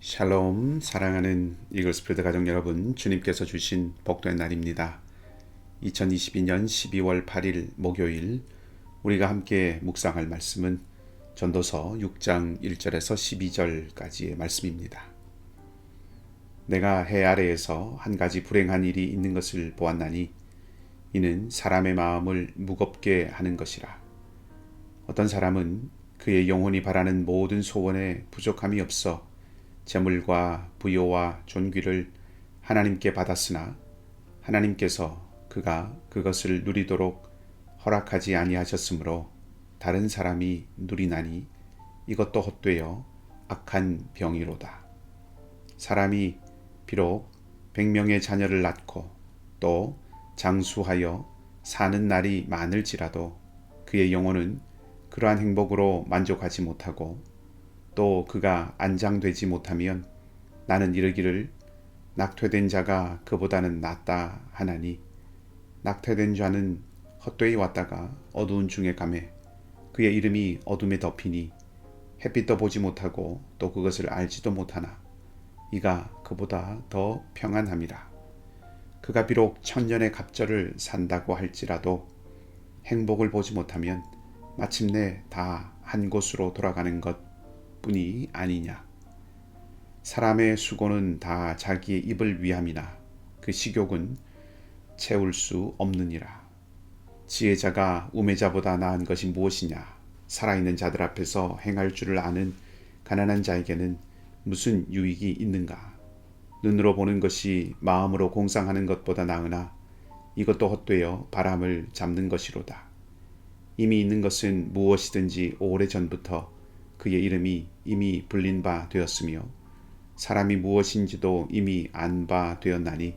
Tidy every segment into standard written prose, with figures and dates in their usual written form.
샬롬, 사랑하는 이글스프레드 가족 여러분, 주님께서 주신 복된 날입니다. 2022년 12월 8일 목요일, 우리가 함께 묵상할 말씀은 전도서 6장 1절에서 12절까지의 말씀입니다. 내가 해 아래에서 한 가지 불행한 일이 있는 것을 보았나니 이는 사람의 마음을 무겁게 하는 것이라. 어떤 사람은 그의 영혼이 바라는 모든 소원에 부족함이 없어 재물과 부요와 존귀를 하나님께 받았으나 하나님께서 그가 그것을 누리도록 허락하지 아니하셨으므로 다른 사람이 누리나니 이것도 헛되어 악한 병이로다. 사람이 비록 100명의 자녀를 낳고 또 장수하여 사는 날이 많을지라도 그의 영혼은 그러한 행복으로 만족하지 못하고 또 그가 안장되지 못하면 나는 이르기를 낙퇴된 자가 그보다는 낫다 하나니 낙퇴된 자는 헛되이 왔다가 어두운 중에 가매 그의 이름이 어둠에 덮이니 햇빛도 보지 못하고 또 그것을 알지도 못하나 이가 그보다 더 평안함이라. 그가 비록 천년의 갑절을 산다고 할지라도 행복을 보지 못하면 마침내 다 한 곳으로 돌아가는 것 뿐이 아니냐. 사람의 수고는 다 자기의 입을 위함이나 그 식욕은 채울 수 없느니라. 지혜자가 우매자보다 나은 것이 무엇이냐. 살아있는 자들 앞에서 행할 줄을 아는 가난한 자에게는 무슨 유익이 있는가. 눈으로 보는 것이 마음으로 공상하는 것보다 나으나 이것도 헛되어 바람을 잡는 것이로다. 이미 있는 것은 무엇이든지 오래전부터 그의 이름이 이미 불린 바 되었으며 사람이 무엇인지도 이미 안 바 되었나니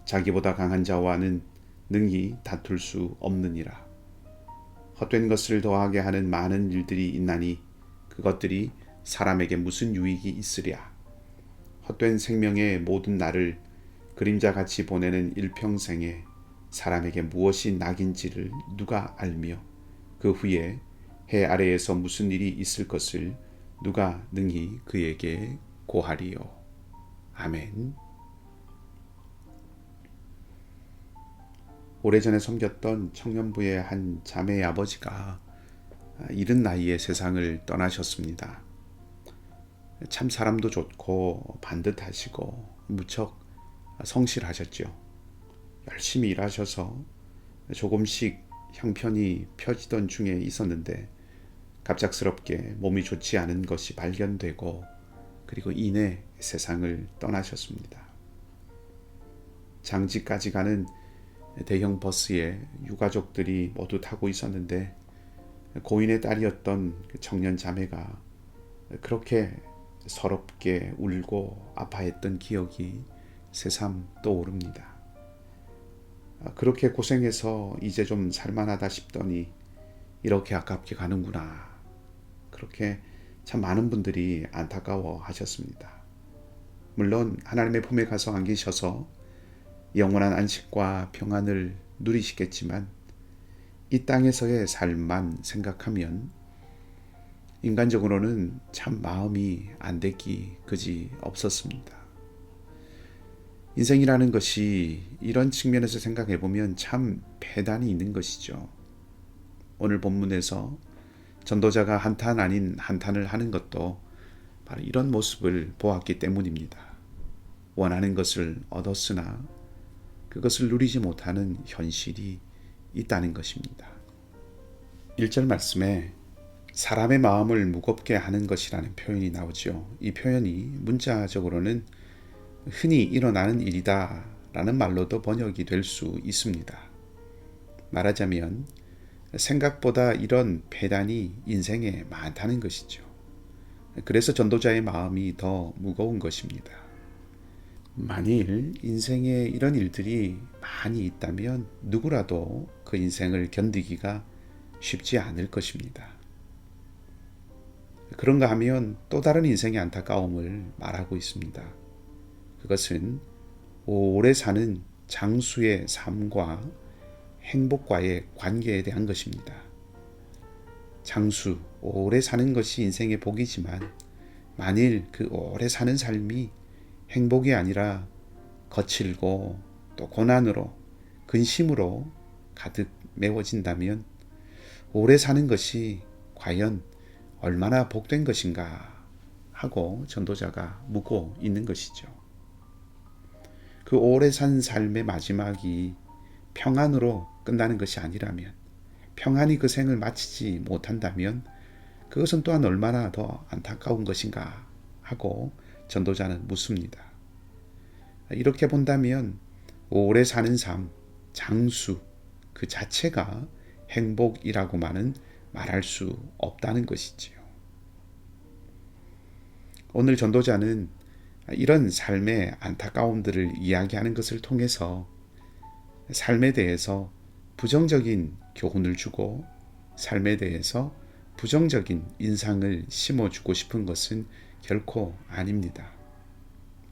자기보다 강한 자와는 능히 다툴 수 없느니라. 헛된 것을 더하게 하는 많은 일들이 있나니 그것들이 사람에게 무슨 유익이 있으랴. 헛된 생명의 모든 날을 그림자같이 보내는 일평생에 사람에게 무엇이 낙인지를 누가 알며 그 후에 해 아래에서 무슨 일이 있을 것을 누가 능히 그에게 고하리요. 아멘. 오래전에 섬겼던 청년부의 한 자매의 아버지가 이른 나이에 세상을 떠나셨습니다. 참 사람도 좋고 반듯하시고 무척 성실하셨죠. 열심히 일하셔서 조금씩 형편이 펴지던 중에 있었는데 갑작스럽게 몸이 좋지 않은 것이 발견되고 그리고 이내 세상을 떠나셨습니다. 장지까지 가는 대형 버스에 유가족들이 모두 타고 있었는데 고인의 딸이었던 그 청년 자매가 그렇게 서럽게 울고 아파했던 기억이 새삼 떠오릅니다. 그렇게 고생해서 이제 좀 살만하다 싶더니 이렇게 아깝게 가는구나. 그렇게 참 많은 분들이 안타까워 하셨습니다. 물론 하나님의 품에 가서 안기셔서 영원한 안식과 평안을 누리시겠지만 이 땅에서의 삶만 생각하면 인간적으로는 참 마음이 안되기 그지 없었습니다. 인생이라는 것이 이런 측면에서 생각해보면 참 배단이 있는 것이죠. 오늘 본문에서 전도자가 한탄 아닌 한탄을 하는 것도 바로 이런 모습을 보았기 때문입니다. 원하는 것을 얻었으나 그것을 누리지 못하는 현실이 있다는 것입니다. 1절 말씀에 사람의 마음을 무겁게 하는 것이라는 표현이 나오죠. 이 표현이 문자적으로는 흔히 일어나는 일이다 라는 말로도 번역이 될 수 있습니다. 말하자면 생각보다 이런 배단이 인생에 많다는 것이죠. 그래서 전도자의 마음이 더 무거운 것입니다. 만일 인생에 이런 일들이 많이 있다면 누구라도 그 인생을 견디기가 쉽지 않을 것입니다. 그런가 하면 또 다른 인생의 안타까움을 말하고 있습니다. 그것은 오래 사는 장수의 삶과 행복과의 관계에 대한 것입니다. 장수, 오래 사는 것이 인생의 복이지만 만일 그 오래 사는 삶이 행복이 아니라 거칠고 또 고난으로 근심으로 가득 메워진다면 오래 사는 것이 과연 얼마나 복된 것인가 하고 전도자가 묻고 있는 것이죠. 그 오래 산 삶의 마지막이 평안으로 끝나는 것이 아니라면, 평안히 그 생을 마치지 못한다면 그것은 또한 얼마나 더 안타까운 것인가 하고 전도자는 묻습니다. 이렇게 본다면 오래 사는 삶, 장수 그 자체가 행복이라고만은 말할 수 없다는 것이지요. 오늘 전도자는 이런 삶의 안타까움들을 이야기하는 것을 통해서 삶에 대해서 부정적인 교훈을 주고 삶에 대해서 부정적인 인상을 심어주고 싶은 것은 결코 아닙니다.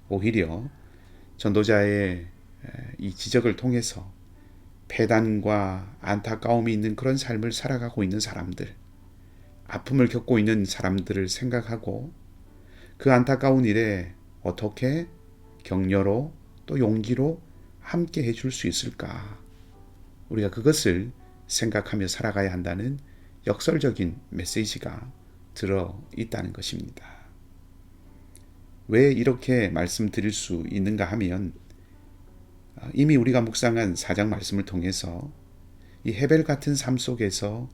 오히려 전도자의 이 지적을 통해서 패단과 안타까움이 있는 그런 삶을 살아가고 있는 사람들, 아픔을 겪고 있는 사람들을 생각하고 그 안타까운 일에 어떻게 격려로 또 용기로 함께 해줄 수 있을까? 우리가 그것을 생각하며 살아가야 한다는 역설적인 메시지가 들어 있다는 것입니다. 왜 이렇게 말씀드릴 수 있는가 하면 이미 우리가 묵상한 4장 말씀을 통해서 이 헤벨 같은 삶 속에서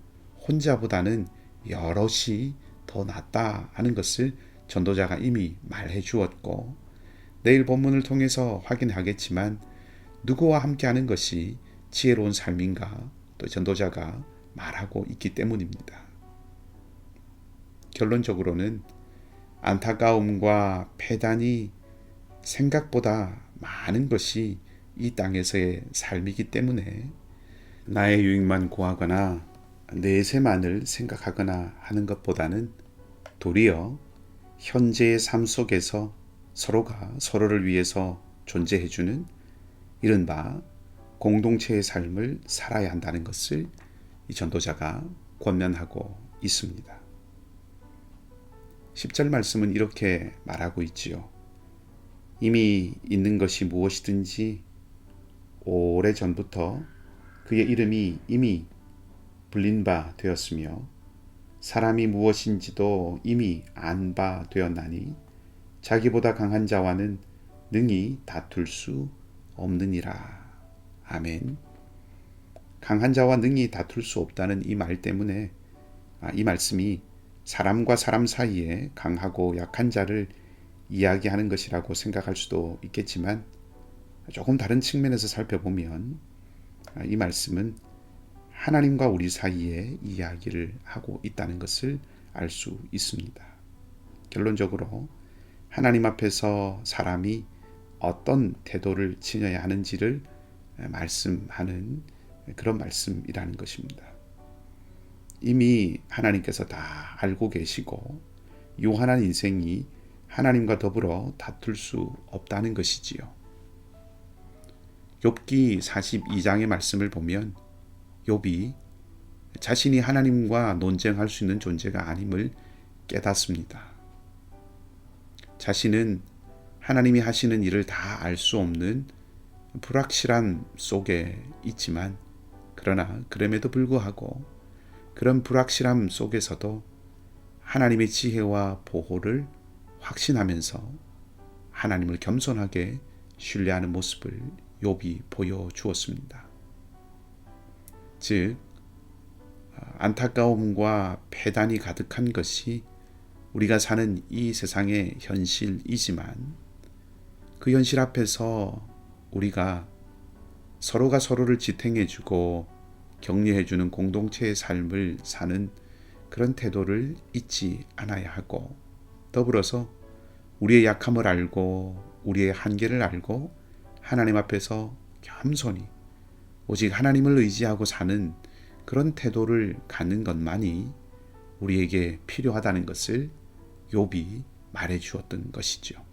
혼자보다는 여럿이 더 낫다 하는 것을 전도자가 이미 말해 주었고, 내일 본문을 통해서 확인하겠지만 누구와 함께하는 것이 지혜로운 삶인가 또 전도자가 말하고 있기 때문입니다. 결론적으로는 안타까움과 패단이 생각보다 많은 것이 이 땅에서의 삶이기 때문에 나의 유익만 구하거나 내세만을 생각하거나 하는 것보다는 도리어 현재의 삶 속에서 서로가 서로를 위해서 존재해주는 이른바 공동체의 삶을 살아야 한다는 것을 이 전도자가 권면하고 있습니다. 10절 말씀은 이렇게 말하고 있지요. 이미 있는 것이 무엇이든지 오래전부터 그의 이름이 이미 불린 바 되었으며 사람이 무엇인지도 이미 안 바 되었나니 자기보다 강한 자와는 능히 다툴 수 없느니라. 아멘. 강한 자와 능히 다툴 수 없다는 이 말 때문에 이 말씀이 사람과 사람 사이에 강하고 약한 자를 이야기하는 것이라고 생각할 수도 있겠지만 조금 다른 측면에서 살펴보면 이 말씀은 하나님과 우리 사이에 이야기를 하고 있다는 것을 알 수 있습니다. 결론적으로 하나님 앞에서 사람이 어떤 태도를 지녀야 하는지를 말씀하는 그런 말씀이라는 것입니다. 이미 하나님께서 다 알고 계시고 유한한 인생이 하나님과 더불어 다툴 수 없다는 것이지요. 욥기 42장의 말씀을 보면 욥이 자신이 하나님과 논쟁할 수 있는 존재가 아님을 깨닫습니다. 자신은 하나님이 하시는 일을 다 알 수 없는 불확실함 속에 있지만 그러나 그럼에도 불구하고 그런 불확실함 속에서도 하나님의 지혜와 보호를 확신하면서 하나님을 겸손하게 신뢰하는 모습을 욥이 보여주었습니다. 즉 안타까움과 패단이 가득한 것이 우리가 사는 이 세상의 현실이지만 그 현실 앞에서 우리가 서로가 서로를 지탱해주고 격려해주는 공동체의 삶을 사는 그런 태도를 잊지 않아야 하고 더불어서 우리의 약함을 알고 우리의 한계를 알고 하나님 앞에서 겸손히 오직 하나님을 의지하고 사는 그런 태도를 갖는 것만이 우리에게 필요하다는 것을 욥이 말해 주었던 것이죠.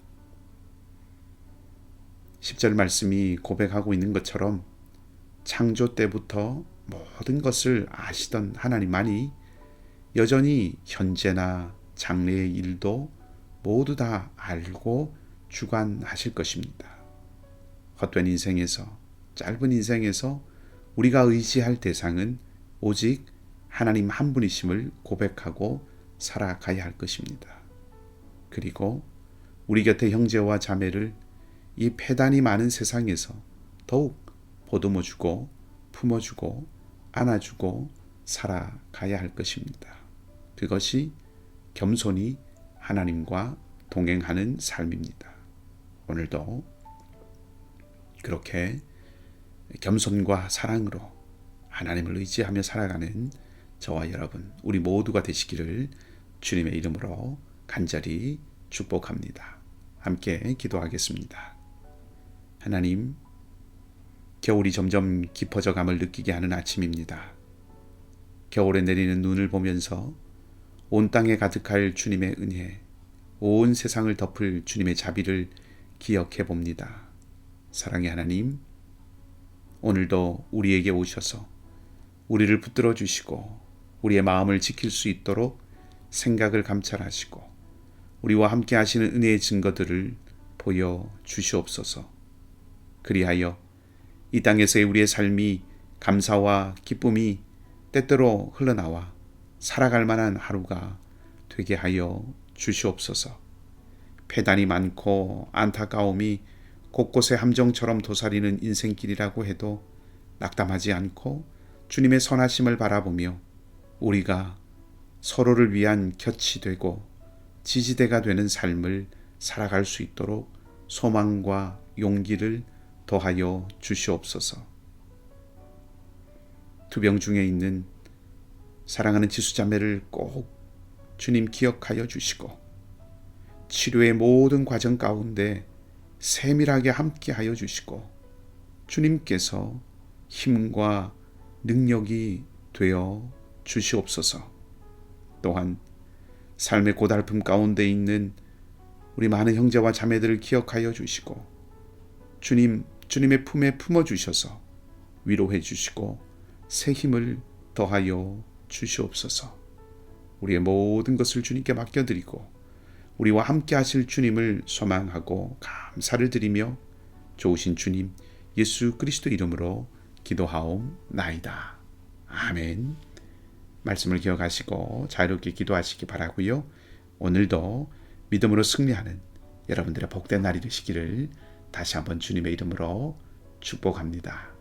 10절 말씀이 고백하고 있는 것처럼 창조 때부터 모든 것을 아시던 하나님만이 여전히 현재나 장래의 일도 모두 다 알고 주관하실 것입니다. 헛된 인생에서, 짧은 인생에서 우리가 의지할 대상은 오직 하나님 한 분이심을 고백하고 살아가야 할 것입니다. 그리고 우리 곁에 형제와 자매를 이 패단이 많은 세상에서 더욱 보듬어주고 품어주고 안아주고 살아가야 할 것입니다. 그것이 겸손히 하나님과 동행하는 삶입니다. 오늘도 그렇게 겸손과 사랑으로 하나님을 의지하며 살아가는 저와 여러분, 우리 모두가 되시기를 주님의 이름으로 간절히 축복합니다. 함께 기도하겠습니다. 하나님, 겨울이 점점 깊어져 감을 느끼게 하는 아침입니다. 겨울에 내리는 눈을 보면서 온 땅에 가득할 주님의 은혜, 온 세상을 덮을 주님의 자비를 기억해 봅니다. 사랑의 하나님, 오늘도 우리에게 오셔서 우리를 붙들어 주시고 우리의 마음을 지킬 수 있도록 생각을 감찰하시고 우리와 함께 하시는 은혜의 증거들을 보여 주시옵소서. 그리하여 이 땅에서의 우리의 삶이 감사와 기쁨이 때때로 흘러나와 살아갈 만한 하루가 되게 하여 주시옵소서. 패단이 많고 안타까움이 곳곳에 함정처럼 도사리는 인생길이라고 해도 낙담하지 않고 주님의 선하심을 바라보며 우리가 서로를 위한 곁이 되고 지지대가 되는 삶을 살아갈 수 있도록 소망과 용기를 더하여 주시옵소서. 투병 중에 있는 사랑하는 지수자매를 꼭 주님 기억하여 주시고 치료의 모든 과정 가운데 세밀하게 함께하여 주시고 주님께서 힘과 능력이 되어 주시옵소서. 또한 삶의 고달픔 가운데 있는 우리 많은 형제와 자매들을 기억하여 주시고 주님의 품에 품어주셔서 위로해 주시고 새 힘을 더하여 주시옵소서. 우리의 모든 것을 주님께 맡겨드리고 우리와 함께 하실 주님을 소망하고 감사를 드리며 좋으신 주님 예수 그리스도 이름으로 기도하옵나이다. 아멘. 말씀을 기억하시고 자유롭게 기도하시기 바라고요. 오늘도 믿음으로 승리하는 여러분들의 복된 날이 되시기를 다시 한번 주님의 이름으로 축복합니다.